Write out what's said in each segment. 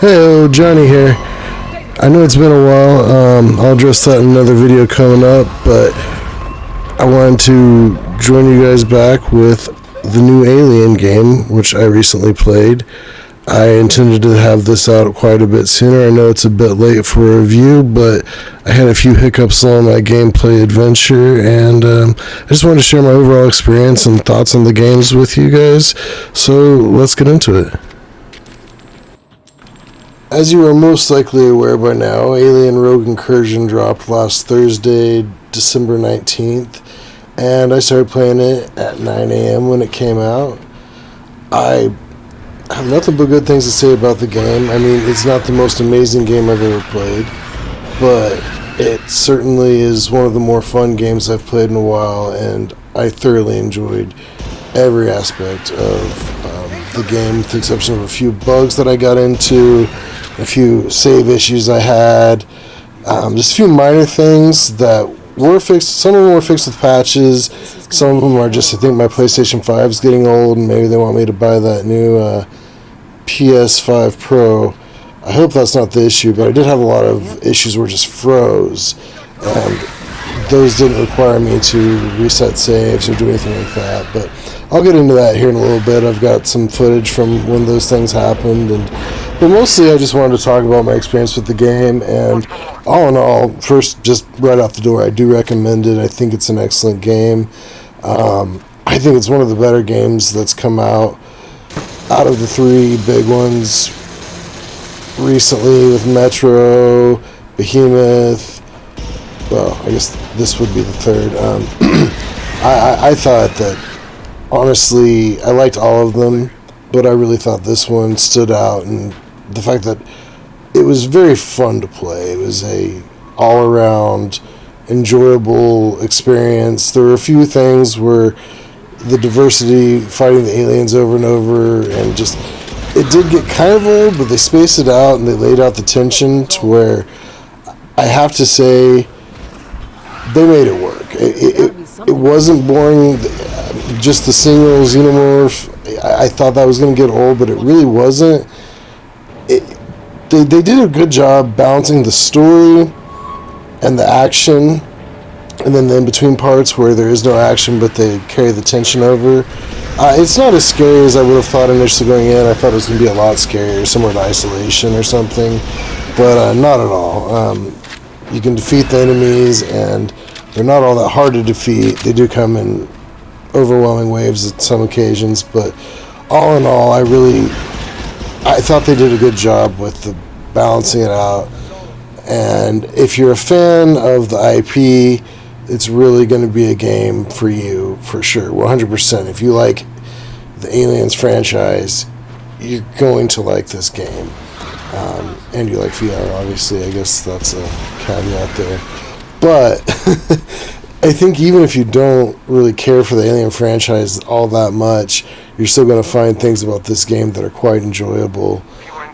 Hey, Johnny here. I know it's been a while. I'll address that in another video coming up, but I wanted to join you guys back with the new Alien game, which I recently played. I intended to have this out quite a bit sooner. I know it's a bit late for a review, but I had a few hiccups along my gameplay adventure, and I just wanted to share my overall experience and thoughts on the games with you guys. So let's get into it. As you are most likely aware by now, Alien Rogue Incursion dropped last Thursday, December 19th, and I started playing it at 9 a.m. when it came out. I have nothing but good things to say about the game. I mean, it's not the most amazing game I've ever played, but it certainly is one of the more fun games I've played in a while, and I thoroughly enjoyed every aspect of the game, with the exception of a few bugs that I got into, a few save issues I had, just a few minor things that were fixed. Some of them were fixed with patches. Some of them are just, I think my PlayStation 5 is getting old, and maybe they want me to buy that new PS5 Pro. I hope that's not the issue, but I did have a lot of issues where it just froze, and those didn't require me to reset saves or do anything like that. But I'll get into that here in a little bit. I've got some footage from when those things happened, but mostly I just wanted to talk about my experience with the game. And all in all, first, just right off the door, I do recommend it. I think it's an excellent game. I think it's one of the better games that's come out of the three big ones recently, with Metro, Behemoth. Well, I guess this would be the third. I thought that, honestly, I liked all of them, but I really thought this one stood out, and the fact that it was very fun to play. It was a all-around enjoyable experience. There were a few things where the diversity, fighting the aliens over and over, and just, it did get kind of old, but they spaced it out and they laid out the tension to where I have to say they made it work. It wasn't boring. Just the single xenomorph, I thought that was going to get old, but it really wasn't. They did a good job balancing the story and the action, and then the in-between parts where there is no action, but they carry the tension over. It's not as scary as I would have thought initially going in. I thought it was going to be a lot scarier, similar to Isolation or something, but not at all. You can defeat the enemies, and they're not all that hard to defeat. They do come in overwhelming waves at some occasions, but all in all, I thought they did a good job with the balancing it out. And if you're a fan of the IP, it's really going to be a game for you, for sure, 100%. If you like the Aliens franchise, you're going to like this game. And you like VR, obviously. I guess that's a caveat there. But I think even if you don't really care for the Alien franchise all that much, you're still going to find things about this game that are quite enjoyable.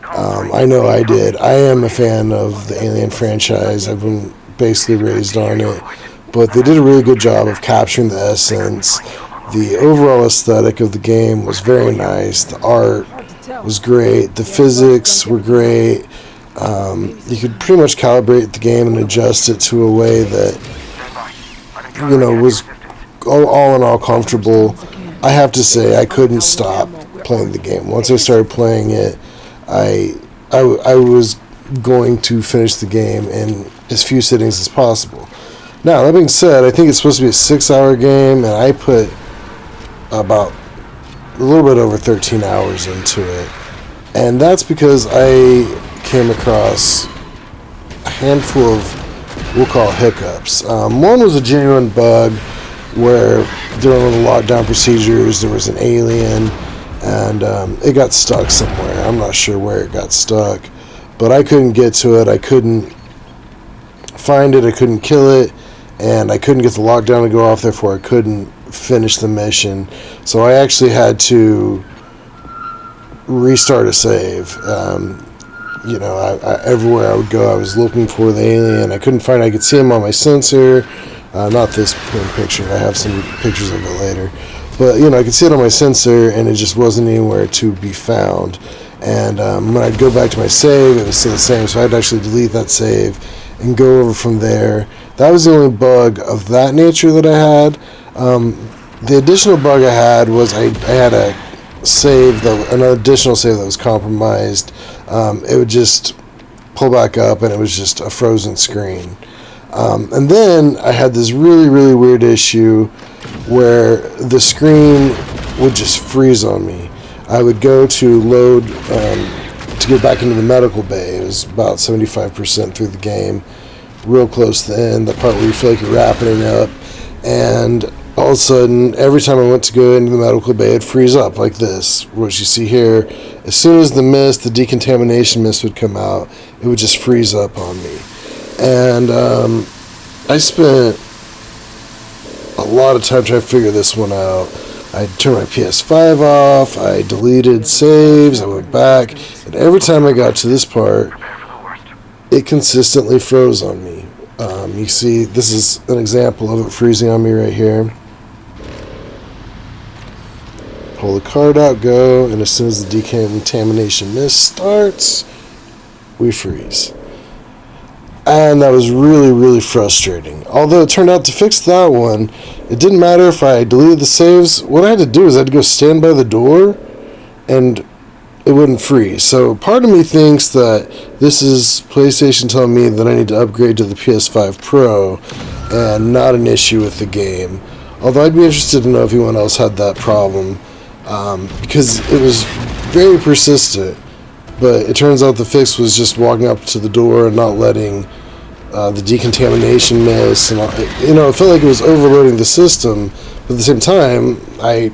I know I did. I am a fan of the Alien franchise. I've been basically raised on it. But they did a really good job of capturing the essence. The overall aesthetic of the game was very nice. The art was great. The physics were great. You could pretty much calibrate the game and adjust it to a way that, was all in all comfortable. I have to say, I couldn't stop playing the game. Once I started playing it, I was going to finish the game in as few sittings as possible. Now, that being said, I think it's supposed to be a 6-hour game, and I put about a little bit over 13 hours into it. And that's because I came across a handful of, we'll call it, hiccups. One was a genuine bug where during the lockdown procedures there was an alien, and it got stuck somewhere. I'm not sure where it got stuck, but I couldn't get to it. I couldn't find it. I couldn't kill it, and I couldn't get the lockdown to go off. Therefore, I couldn't finish the mission. So I actually had to restart a save. Everywhere I would go, I was looking for the alien. I couldn't find it. I could see him on my sensor. Not this picture. I have some pictures of it later. But, I could see it on my sensor, and it just wasn't anywhere to be found. And when I'd go back to my save, it was still the same, so I'd actually delete that save and go over from there. That was the only bug of that nature that I had. The additional bug I had was I had an additional save that was compromised. It would just pull back up, and it was just a frozen screen. And then I had this really, really weird issue where the screen would just freeze on me. I would go to load to get back into the medical bay. It was about 75% through the game, real close to the end, the part where you feel like you're wrapping up. And all of a sudden, every time I went to go into the medical bay, it'd freeze up like this, which you see here. As soon as the decontamination mist would come out, it would just freeze up on me. And I spent a lot of time trying to figure this one out. I turned my PS5 off, I deleted saves, I went back, and every time I got to this part, it consistently froze on me. You see, this is an example of it freezing on me right here. Pull the card out, go, and as soon as the decontamination mist starts, we freeze. And that was really, really frustrating. Although it turned out to fix that one, it didn't matter if I deleted the saves. What I had to do is I had to go stand by the door, and it wouldn't freeze. So part of me thinks that this is PlayStation telling me that I need to upgrade to the PS5 Pro, and not an issue with the game. Although I'd be interested to know if anyone else had that problem, because it was very persistent. But it turns out the fix was just walking up to the door and not letting the decontamination mist. And it felt like it was overloading the system. But at the same time, I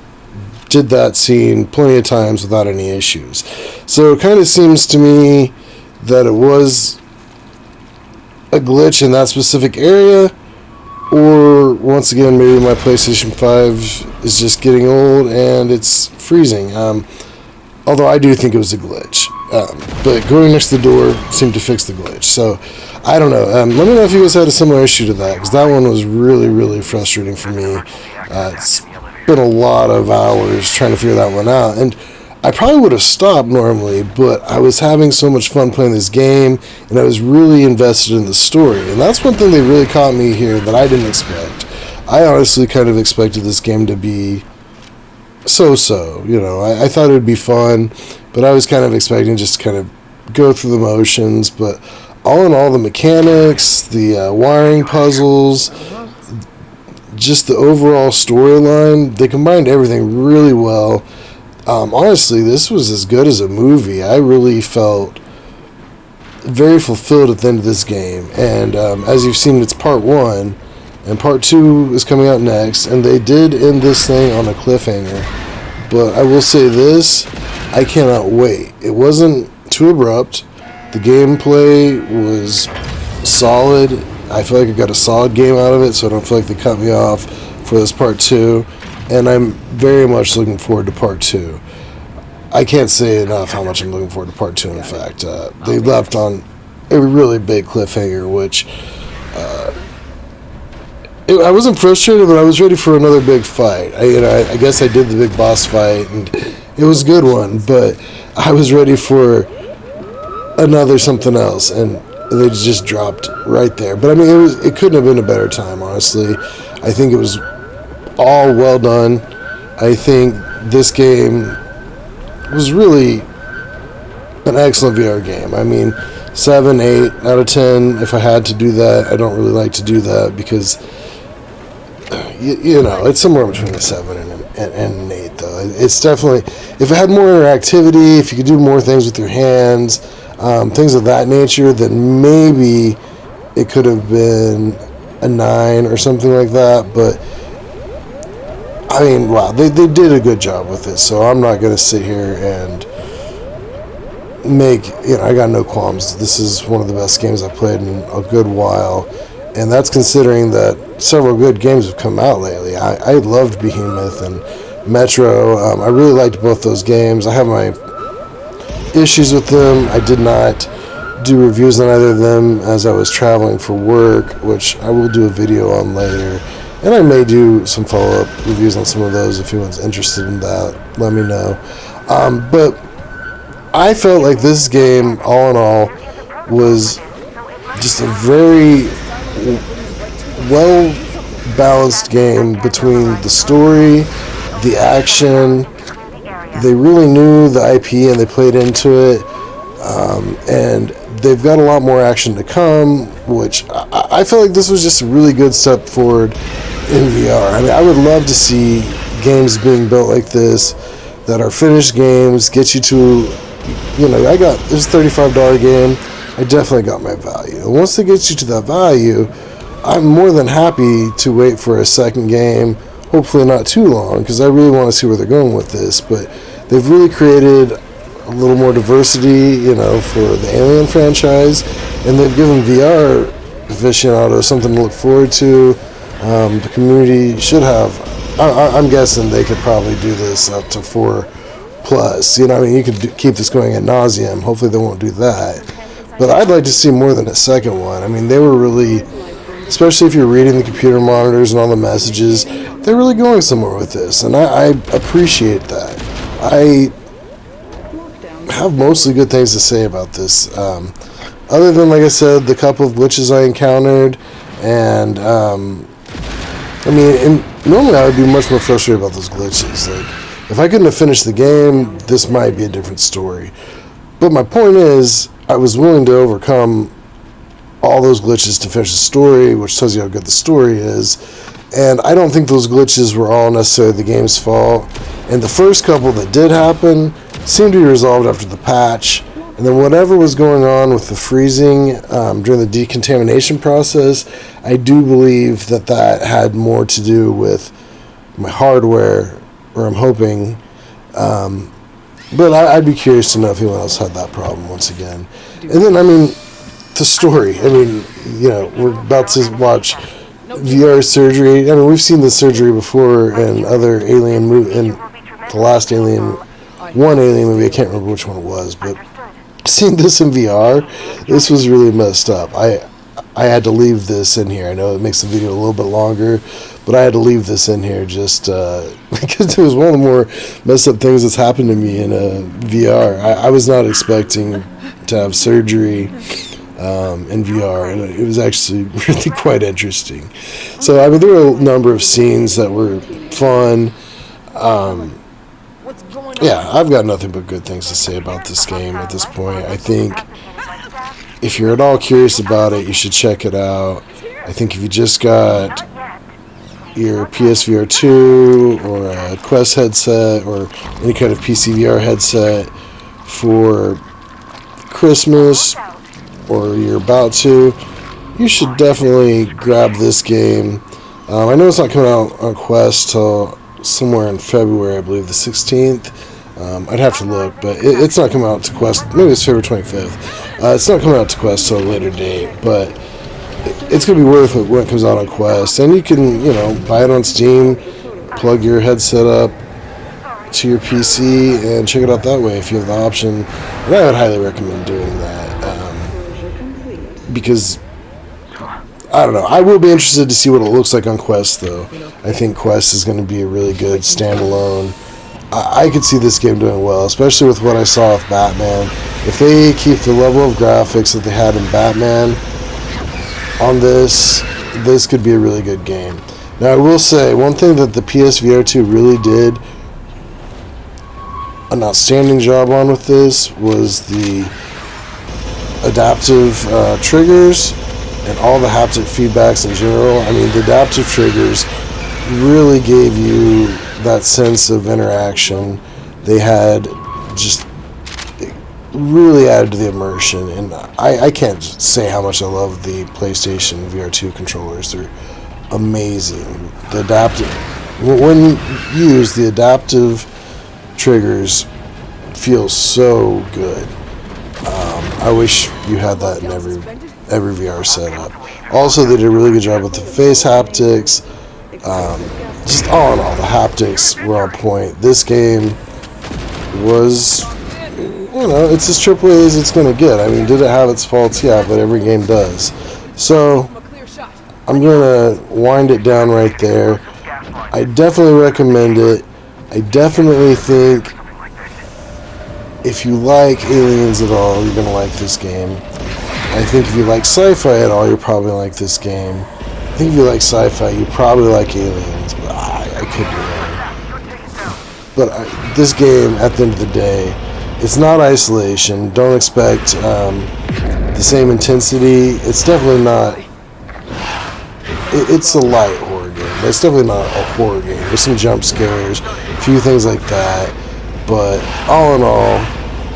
did that scene plenty of times without any issues. So it kind of seems to me that it was a glitch in that specific area. Or, once again, maybe my PlayStation 5 is just getting old and it's freezing. Although I do think it was a glitch. But going next to the door seemed to fix the glitch. So, I don't know. Let me know if you guys had a similar issue to that, because that one was really, really frustrating for me. It's been a lot of hours trying to figure that one out. And I probably would have stopped normally, but I was having so much fun playing this game, and I was really invested in the story. And that's one thing that really caught me here that I didn't expect. I honestly kind of expected this game to be so-so. I thought it would be fun, but I was kind of expecting just to kind of go through the motions. But all in all, the mechanics, the wiring puzzles, just the overall storyline, they combined everything really well. Honestly, this was as good as a movie. I really felt very fulfilled at the end of this game. And as you've seen, it's part 1. And part 2 is coming out next, and they did end this thing on a cliffhanger. But I will say this, I cannot wait. It wasn't too abrupt. The gameplay was solid. I feel like I got a solid game out of it, so I don't feel like they cut me off for this part 2. And I'm very much looking forward to part 2. I can't say enough how much I'm looking forward to part 2, in fact. They left on a really big cliffhanger, which... I wasn't frustrated, but I was ready for another big fight. I guess I did the big boss fight, and it was a good one, but I was ready for another something else, and they just dropped right there. But I mean, it couldn't have been a better time, honestly. I think it was all well done. I think this game was really an excellent VR game. I mean, 7, 8 out of 10 if I had to do that. I don't really like to do that because... it's somewhere between a 7 and an 8, though. It's definitely, if it had more interactivity, if you could do more things with your hands, things of that nature, then maybe it could have been a 9 or something like that. But I mean, wow, they did a good job with it. So I'm not going to sit here and I got no qualms. This is one of the best games I've played in a good while. And that's considering that several good games have come out lately. I loved Behemoth and Metro. I really liked both those games. I have my issues with them. I did not do reviews on either of them as I was traveling for work, which I will do a video on later. And I may do some follow-up reviews on some of those if anyone's interested in that. Let me know. But I felt like this game, all in all, was just a very well-balanced game between the story, the action. They really knew the IP and they played into it, and they've got a lot more action to come, which I feel like this was just a really good step forward in VR. I mean, I would love to see games being built like this that are finished games, get you to, this $35 game, I definitely got my value. And once they get you to that value, I'm more than happy to wait for a second game, hopefully not too long, because I really want to see where they're going with this. But they've really created a little more diversity, for the Alien franchise, and they've given VR aficionados something to look forward to. The community should have, I'm guessing they could probably do this up to 4+. You could keep this going ad nauseum. Hopefully they won't do that. But I'd like to see more than a second one. I mean, they were really, especially if you're reading the computer monitors and all the messages, they're really going somewhere with this, and I appreciate that. I have mostly good things to say about this, other than, like I said, the couple of glitches I encountered, and normally I would be much more frustrated about those glitches. Like, if I couldn't have finished the game, this might be a different story. But my point is, I was willing to overcome all those glitches to finish the story, which tells you how good the story is. And I don't think those glitches were all necessarily the game's fault. And the first couple that did happen seemed to be resolved after the patch. And then whatever was going on with the freezing during the decontamination process, I do believe that had more to do with my hardware, or I'm hoping. But I'd be curious to know if anyone else had that problem once again. And then, the story. We're about to watch VR surgery. We've seen this surgery before in other Alien movies. In the last one Alien movie, I can't remember which one it was, but seeing this in VR, this was really messed up. I had to leave this in here. I know it makes the video a little bit longer, but I had to leave this in here just because it was one of the more messed up things that's happened to me in VR. I was not expecting to have surgery in VR, and it was actually really quite interesting. So, there were a number of scenes that were fun. I've got nothing but good things to say about this game at this point. I think if you're at all curious about it, you should check it out. I think if you just got your PSVR2 or a Quest headset or any kind of PCVR headset for Christmas, or you're about to, you should definitely grab this game. I know it's not coming out on Quest till somewhere in February, I believe the 16th. I'd have to look, but it's not coming out to Quest. Maybe it's February 25th. It's not coming out to Quest till a later date, but it's going to be worth it when it comes out on Quest. And you can, buy it on Steam, plug your headset up to your PC, and check it out that way if you have the option. And I would highly recommend doing that, because, I don't know, I will be interested to see what it looks like on Quest, though. I think Quest is going to be a really good standalone. I could see this game doing well, especially with what I saw with Batman. If they keep the level of graphics that they had in Batman on this could be a really good game. Now, I will say, one thing that the PSVR2 really did an outstanding job on with this was the adaptive triggers and all the haptic feedbacks in general. The adaptive triggers really gave you that sense of interaction. They had just really added to the immersion, and I can't say how much I love the PlayStation VR2 controllers. They're amazing. The adaptive, when used, the adaptive triggers feel so good. I wish you had that in every VR setup. Also, they did a really good job with the face haptics. Just all in all, the haptics were on point. This game was, it's as AAA as it's going to get. Did it have its faults? Yeah, but every game does. So, I'm going to wind it down right there. I definitely recommend it. I definitely think if you like aliens at all, you're going to like this game. I think if you like sci-fi at all, you're probably like this game. I think if you like sci-fi, you probably like aliens, but I could be wrong. But this game, at the end of the day, it's not Isolation. Don't expect the same intensity. It's definitely not. It's a light horror game. But it's definitely not a horror game. There's some jump scares, a few things like that. But all in all,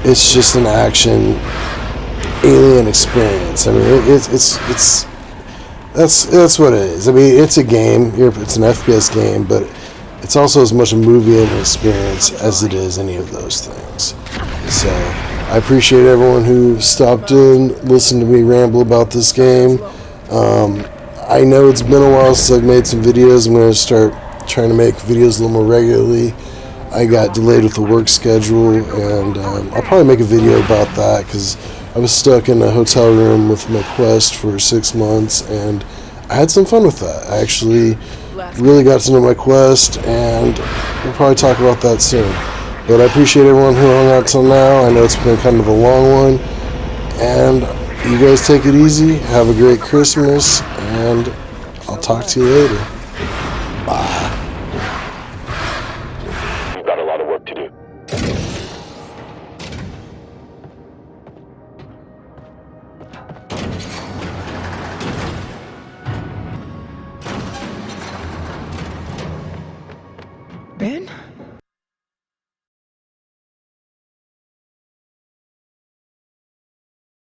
it's just an action alien experience. I mean, that's what it is. I mean, it's a game. It's an FPS game, but it's also as much a movie and an experience as it is any of those things. So I appreciate everyone who stopped in, listened to me ramble about this game. I know it's been a while since I've made some videos. I'm going to start trying to make videos a little more regularly. I got delayed with the work schedule, and I'll probably make a video about that because I was stuck in a hotel room with my Quest for 6 months, and I had some fun with that. I actually really got to know my Quest, and we'll probably talk about that soon. But I appreciate everyone who hung out till now. I know it's been kind of a long one, and you guys take it easy. Have a great Christmas, and I'll talk to you later. Bye. You've got a lot of work to do. Ben?